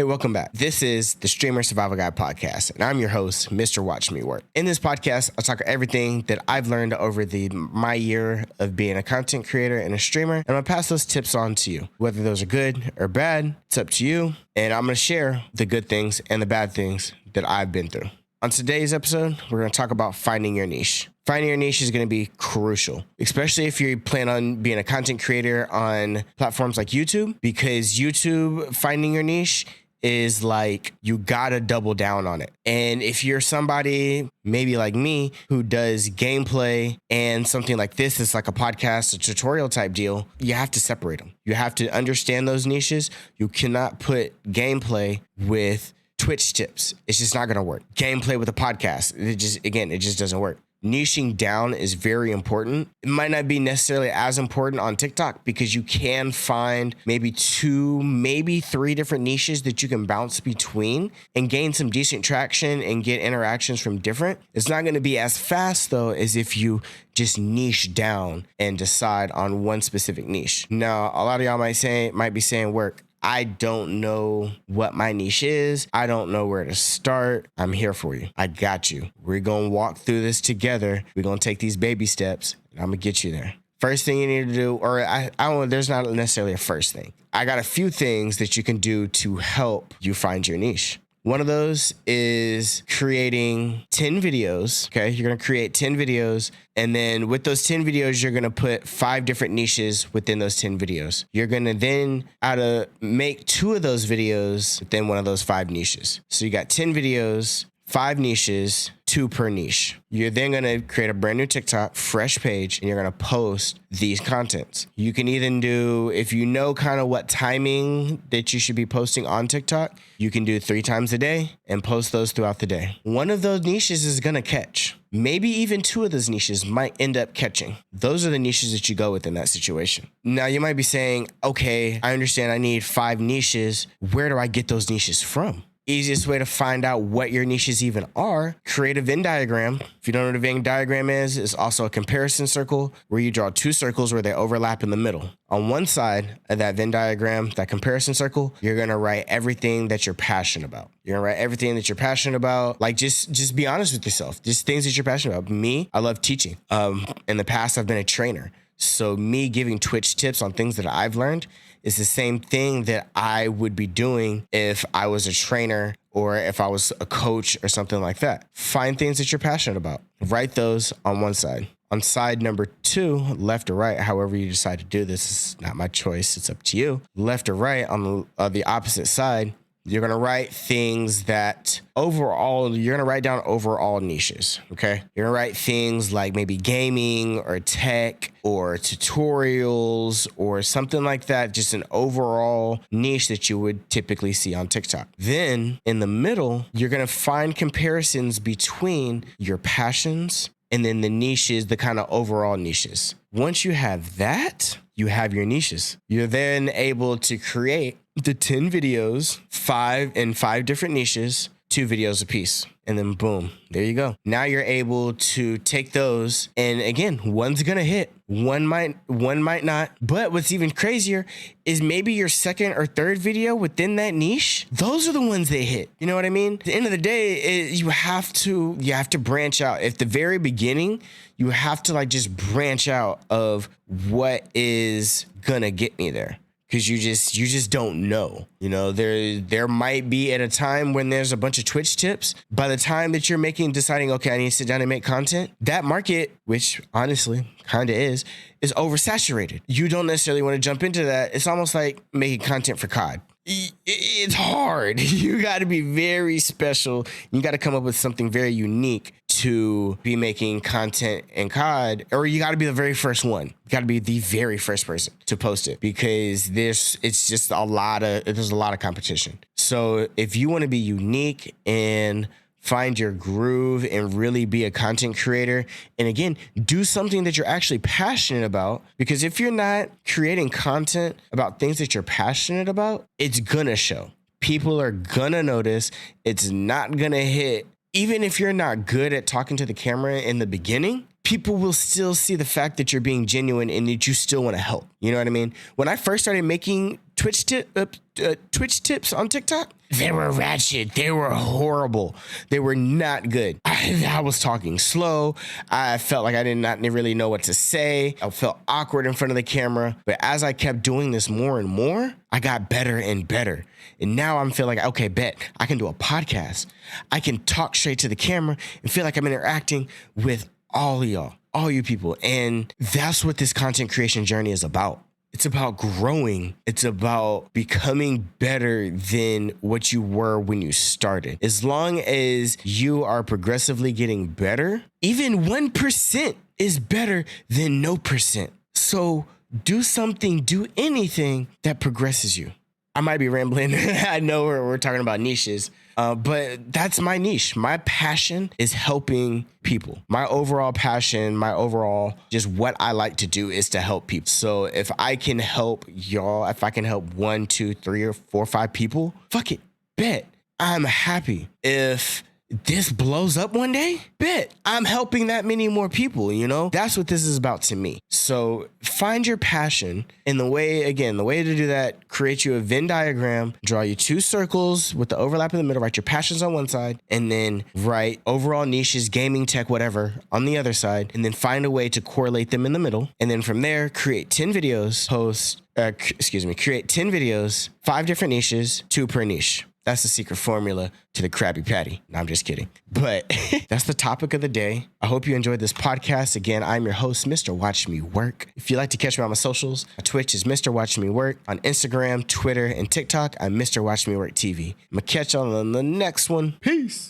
Hey, welcome back. This is the Streamer Survival Guide podcast, and I'm your host, Mr. Watch Me Work. In this podcast, I talk everything that I've learned over my year of being a content creator and a streamer, and I'm going to pass those tips on to you. Whether those are good or bad, it's up to you, and I'm going to share the good things and the bad things that I've been through. On today's episode, we're going to talk about finding your niche. Finding your niche is going to be crucial, especially if you plan on being a content creator on platforms like YouTube, because YouTube, finding your niche is like, you gotta double down on it. And if you're somebody maybe like me who does gameplay and something like this is like a podcast, a tutorial type deal, you have to separate them. You have to understand those niches. You cannot put gameplay with Twitch tips. It's just not gonna work. Gameplay with a podcast, it just doesn't work. Niching down is very important. It might not be necessarily as important on TikTok because you can find maybe 2, maybe 3 different niches that you can bounce between and gain some decent traction and get interactions from different. It's not going to be as fast though as if you just niche down and decide on one specific niche. Now, a lot of y'all might be saying, work, I don't know what my niche is. I don't know where to start. I'm here for you. I got you. We're going to walk through this together. We're going to take these baby steps and I'm going to get you there. First thing you need to do, or there's not necessarily a first thing. I got a few things that you can do to help you find your niche. One of those is creating 10 videos. Okay. You're going to create 10 videos. And then with those 10 videos, you're going to put 5 different niches within those 10 videos. You're going to then make 2 of those videos within one of those 5 niches. So you got 10 videos, 5 niches, 2 per niche. You're then going to create a brand new TikTok, fresh page, and you're going to post these contents. You can even do, if you know kind of what timing that you should be posting on TikTok, you can do 3 times a day and post those throughout the day. One of those niches is going to catch. Maybe even 2 of those niches might end up catching. Those are the niches that you go with in that situation. Now you might be saying, okay, I understand I need 5 niches. Where do I get those niches from? Easiest way to find out what your niches even are, create a Venn diagram. If you don't know what a Venn diagram is, it's also a comparison circle where you draw 2 circles where they overlap in the middle. On one side of that Venn diagram, that comparison circle, you're going to write everything that you're passionate about. You're going to write everything that you're passionate about. Like, just be honest with yourself. Just things that you're passionate about. Me, I love teaching. In the past, I've been a trainer. So me giving Twitch tips on things that I've learned is the same thing that I would be doing if I was a trainer or if I was a coach or something like that. Find things that you're passionate about. Write those on one side. On side number 2, left or right, however you decide to do this, is not my choice. It's up to you. Left or right, on the opposite side, you're going to write things that overall, you're going to write down overall niches, okay? You're going to write things like maybe gaming or tech or tutorials or something like that, just an overall niche that you would typically see on TikTok. Then in the middle, you're going to find comparisons between your passions and then the niches, the kind of overall niches. Once you have that, you have your niches. You're then able to create the 10 videos, 5 different niches, 2 videos a piece. And then boom, there you go. Now you're able to take those, and again, one's gonna hit, one might not. But what's even crazier is maybe your second or third video within that niche, those are the ones that hit. You know what I mean? At the end of the day, you have to branch out. At the very beginning, you have to just branch out of what is gonna get me there. Because you just don't know. You know, there might be at a time when there's a bunch of Twitch tips. By the time that you're deciding, okay, I need to sit down and make content, that market, which honestly kind of is oversaturated. You don't necessarily want to jump into that. It's almost like making content for COD. It's hard. You got to be very special. You got to come up with something very unique to be making content in COD, or you got to be the very first one. You got to be the very first person to post it, because there's a lot of competition. So if you want to be unique and find your groove and really be a content creator, and again, do something that you're actually passionate about, because if you're not creating content about things that you're passionate about, it's gonna show. People are gonna notice. It's not gonna hit. Even if you're not good at talking to the camera in the beginning, people will still see the fact that you're being genuine and that you still want to help. You know what I mean? When I first started making Twitch tips on TikTok. They were ratchet. They were horrible. They were not good. I was talking slow. I felt like I did not really know what to say. I felt awkward in front of the camera. But as I kept doing this more and more, I got better and better. And now I'm feeling like, okay, bet I can do a podcast. I can talk straight to the camera and feel like I'm interacting with all of y'all, all you people. And that's what this content creation journey is about. It's about growing. It's about becoming better than what you were when you started. As long as you are progressively getting better, even 1% is better than no percent. So do something, do anything that progresses you. I might be rambling. I know we're talking about niches, but that's my niche. My passion is helping people. My overall passion, my overall just what I like to do is to help people. So if I can help y'all, if I can help 1, 2, 3, or 4, 5 people, fuck it, bet. I'm happy. If this blows up one day, bet I'm helping that many more people, you know? That's what this is about to me. So find your passion, and the way to do that, create you a Venn diagram, draw you 2 circles with the overlap in the middle, write your passions on one side, and then write overall niches, gaming, tech, whatever on the other side, and then find a way to correlate them in the middle. And then from there, create 10 videos, create 10 videos, 5 different niches, 2 per niche. That's the secret formula to the Krabby Patty. No, I'm just kidding. But that's the topic of the day. I hope you enjoyed this podcast. Again, I'm your host, Mr. Watch Me Work. If you'd like to catch me on my socials, my Twitch is Mr. Watch Me Work. On Instagram, Twitter, and TikTok, I'm Mr. Watch Me Work TV. I'm going to catch y'all on the next one. Peace.